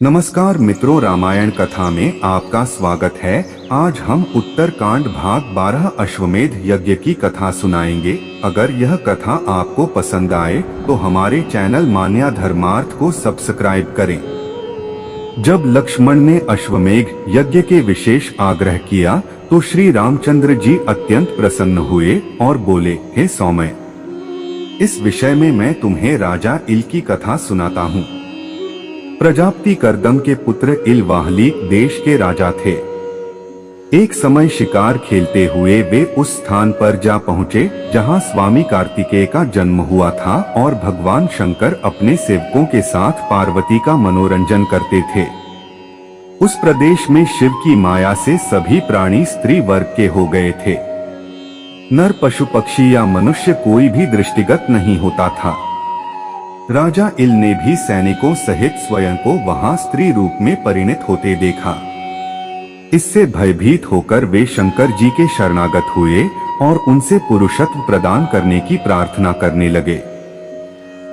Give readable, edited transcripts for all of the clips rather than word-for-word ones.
नमस्कार मित्रों, रामायण कथा में आपका स्वागत है। आज हम उत्तरकांड भाग 12 अश्वमेध यज्ञ की कथा सुनाएंगे। अगर यह कथा आपको पसंद आए तो हमारे चैनल मान्या धर्मार्थ को सब्सक्राइब करें। जब लक्ष्मण ने अश्वमेध यज्ञ के विशेष आग्रह किया तो श्री रामचंद्र जी अत्यंत प्रसन्न हुए और बोले, हे सौम्य, इस विषय में मैं तुम्हें राजा इल की कथा सुनाता हूँ। प्रजापति करदम के पुत्र इल वाहलीक देश के राजा थे। एक समय शिकार खेलते हुए वे उस स्थान पर जा पहुँचे जहाँ स्वामी कार्तिकेय का जन्म हुआ था और भगवान शंकर अपने सेवकों के साथ पार्वती का मनोरंजन करते थे। उस प्रदेश में शिव की माया से सभी प्राणी स्त्री वर्ग के हो गए थे। नर, पशु, पक्षी या मनुष्य कोई भी दृष्टिगत नहीं होता था। राजा इल ने भी सैनिकों सहित स्वयं को वहां स्त्री रूप में परिणत होते देखा। इससे भयभीत होकर वे शंकर जी के शरणागत हुए और उनसे पुरुषत्व प्रदान करने की प्रार्थना करने लगे।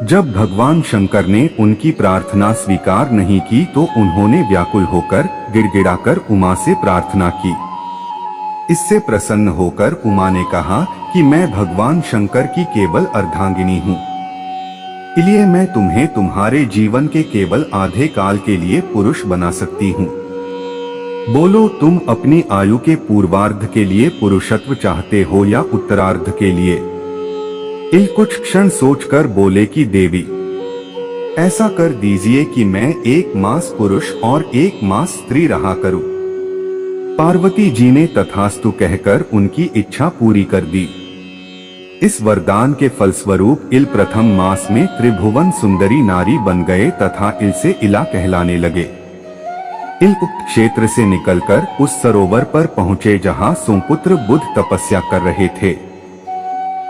जब भगवान शंकर ने उनकी प्रार्थना स्वीकार नहीं की तो उन्होंने व्याकुल होकर गिड़गिड़ाकर उमा से प्रार्थना की। इससे प्रसन्न होकर उमा ने कहा कि मैं भगवान शंकर की केवल अर्धांगिनी हूँ, इसलिए मैं तुम्हें तुम्हारे जीवन के केवल आधे काल के लिए पुरुष बना सकती हूँ। बोलो, तुम अपनी आयु के पूर्वार्ध के लिए पुरुषत्व चाहते हो या उत्तरार्ध के लिए? इल कुछ क्षण सोचकर बोले कि देवी, ऐसा कर दीजिए कि मैं 1 मास पुरुष और 1 मास स्त्री रहा करूं। पार्वती जी ने तथास्तु कहकर उनकी इच्छा पूरी कर दी। इस वरदान के फलस्वरूप इल प्रथम मास में त्रिभुवन सुंदरी नारी बन गए तथा इल से इला कहलाने लगे। इल उक्त क्षेत्र से निकलकर उस सरोवर पर पहुँचे जहाँ सुपुत्र बुध तपस्या कर रहे थे।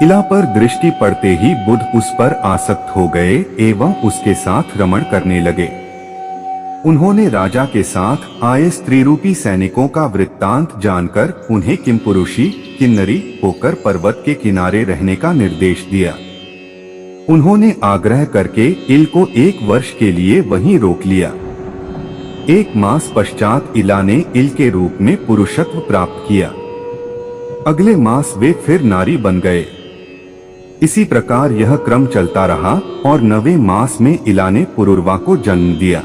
इला पर दृष्टि पड़ते ही बुध उस पर आसक्त हो गए एवं उसके साथ रमण करने लगे। उन्होंने राजा के साथ आए स्त्री रूपी सैनिकों का वृत्तांत जानकर उन्हें किमपुरुषी किन्नरी होकर पर्वत के किनारे रहने का निर्देश दिया। उन्होंने आग्रह करके इल को 1 वर्ष के लिए वहीं रोक लिया। 1 मास पश्चात इला ने इल के रूप में पुरुषत्व प्राप्त किया। अगले मास वे फिर नारी बन गए। इसी प्रकार यह क्रम चलता रहा और 9वें मास में इला ने पुरुरवा को जन्म दिया।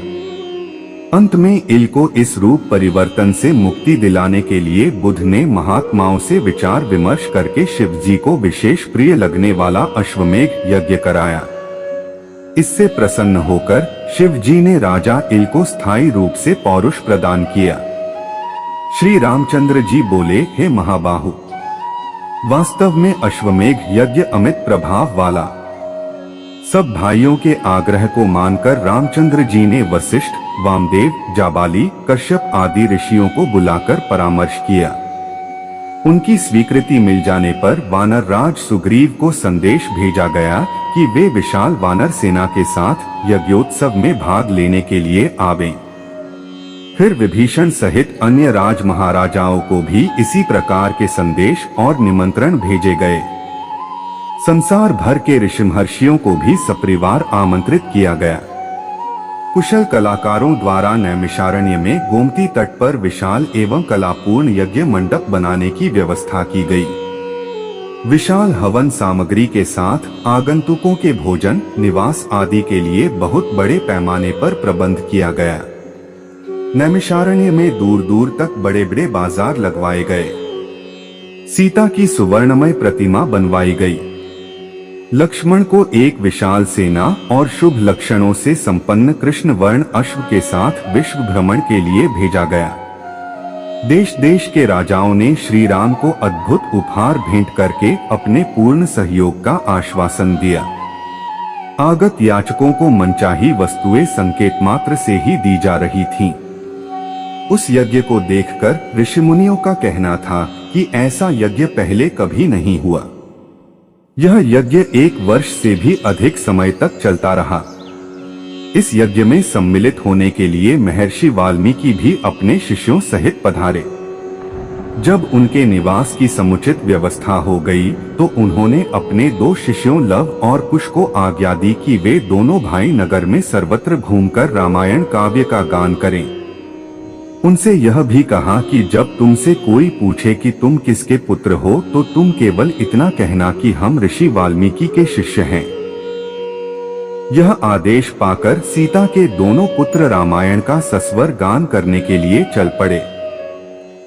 अंत में इल को इस रूप परिवर्तन से मुक्ति दिलाने के लिए बुध ने महात्माओं से विचार विमर्श करके शिव जी को विशेष प्रिय लगने वाला अश्वमेध यज्ञ कराया। इससे प्रसन्न होकर शिव जी ने राजा इल को स्थायी रूप से पौरुष प्रदान किया। श्री रामचंद्र जी बोले, हे महाबाहु, वास्तव में अश्वमेध यज्ञ अमित प्रभाव वाला। सब भाइयों के आग्रह को मानकर रामचंद्र जी ने वशिष्ठ, वामदेव, जाबाली, कश्यप आदि ऋषियों को बुलाकर परामर्श किया। उनकी स्वीकृति मिल जाने पर वानर राज सुग्रीव को संदेश भेजा गया कि वे विशाल वानर सेना के साथ यज्ञोत्सव में भाग लेने के लिए आवें। फिर विभीषण सहित अन्य राज महाराजाओं को भी इसी प्रकार के संदेश और निमंत्रण भेजे गए। संसार भर के ऋषिमहर्षियों को भी सपरिवार आमंत्रित किया गया। कुशल कलाकारों द्वारा नैमिषारण्य में गोमती तट पर विशाल एवं कलापूर्ण यज्ञ मंडप बनाने की व्यवस्था की गई। विशाल हवन सामग्री के साथ आगंतुकों के भोजन, निवास आदि के लिए बहुत बड़े पैमाने पर प्रबंध किया गया। नैमिषारण्य में दूर दूर तक बड़े बड़े बाजार लगवाए गए। सीता की सुवर्णमय प्रतिमा बनवाई गई। लक्ष्मण को एक विशाल सेना और शुभ लक्षणों से संपन्न कृष्ण वर्ण अश्व के साथ विश्व भ्रमण के लिए भेजा गया। देश देश के राजाओं ने श्री राम को अद्भुत उपहार भेंट करके अपने पूर्ण सहयोग का आश्वासन दिया। आगत याचकों को मनचाही वस्तुएं संकेत मात्र से ही दी जा रही थीं। उस यज्ञ को देखकर ऋषिमुनियों का कहना था कि ऐसा यज्ञ पहले कभी नहीं हुआ। यह यज्ञ 1 वर्ष से भी अधिक समय तक चलता रहा। इस यज्ञ में सम्मिलित होने के लिए महर्षि वाल्मीकि भी अपने शिष्यों सहित पधारे। जब उनके निवास की समुचित व्यवस्था हो गई तो उन्होंने अपने 2 शिष्यों लव और कुश को आज्ञा दी कि वे दोनों भाई नगर में सर्वत्र घूमकर रामायण काव्य का गान करें। उनसे यह भी कहा कि जब तुमसे कोई पूछे कि तुम किसके पुत्र हो तो तुम केवल इतना कहना कि हम ऋषि वाल्मीकि के शिष्य हैं। यह आदेश पाकर सीता के दोनों पुत्र रामायण का सस्वर गान करने के लिए चल पड़े।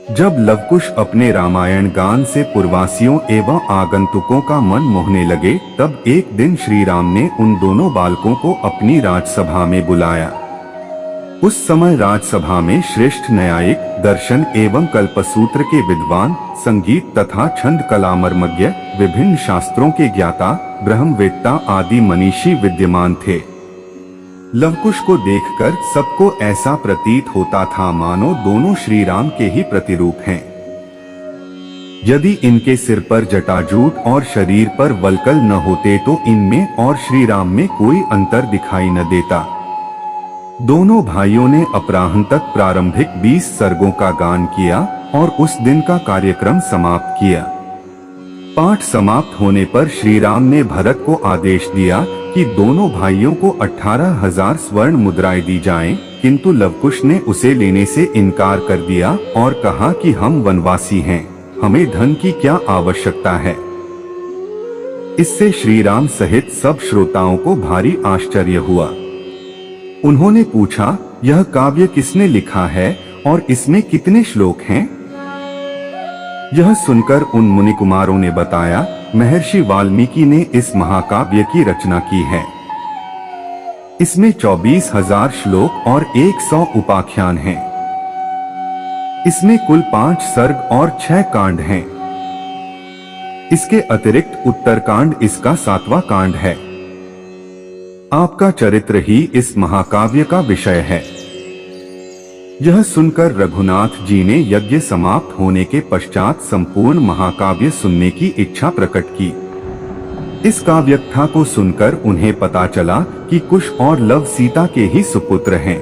जब लवकुश अपने रामायण गान से पुरवासियों एवं आगंतुकों का मन मोहने लगे, तब एक दिन श्री राम ने उन दोनों बालकों को अपनी राजसभा में बुलाया। उस समय राजसभा में श्रेष्ठ न्यायिक, दर्शन एवं कल्पसूत्र के विद्वान, संगीत तथा छंद कलामर्मज्ञ, विभिन्न शास्त्रों के ज्ञाता, ब्रह्मवेत्ता आदि मनीषी विद्यमान थे। लवकुश को देखकर सबको ऐसा प्रतीत होता था मानो दोनों श्री राम के ही प्रतिरूप हैं। यदि इनके सिर पर जटाजूट और शरीर पर वल्कल न होते तो इनमें और श्री राम में कोई अंतर दिखाई न देता। दोनों भाइयों ने अपराह्न तक प्रारंभिक 20 सर्गों का गान किया और उस दिन का कार्यक्रम समाप्त किया। पाठ समाप्त होने पर श्री राम ने भरत को आदेश दिया कि दोनों भाइयों को 18,000 स्वर्ण मुद्राएं दी जाएं, किंतु लवकुश ने उसे लेने से इनकार कर दिया और कहा कि हम वनवासी हैं, हमें धन की क्या आवश्यकता है। इससे श्री राम सहित सब श्रोताओं को भारी आश्चर्य हुआ। उन्होंने पूछा, यह काव्य किसने लिखा है और इसमें कितने श्लोक हैं? यह सुनकर उन मुनि कुमारों ने बताया, महर्षि वाल्मीकि ने इस महाकाव्य की रचना की है। इसमें 24,000 श्लोक और 100 उपाख्यान हैं। इसमें कुल 5 सर्ग और 6 कांड हैं। इसके अतिरिक्त उत्तरकांड इसका 7वां कांड है। आपका चरित्र ही इस महाकाव्य का विषय है। यह सुनकर रघुनाथ जी ने यज्ञ समाप्त होने के पश्चात संपूर्ण महाकाव्य सुनने की इच्छा प्रकट की। इस काव्यकथा को सुनकर उन्हें पता चला कि कुश और लव सीता के ही सुपुत्र हैं।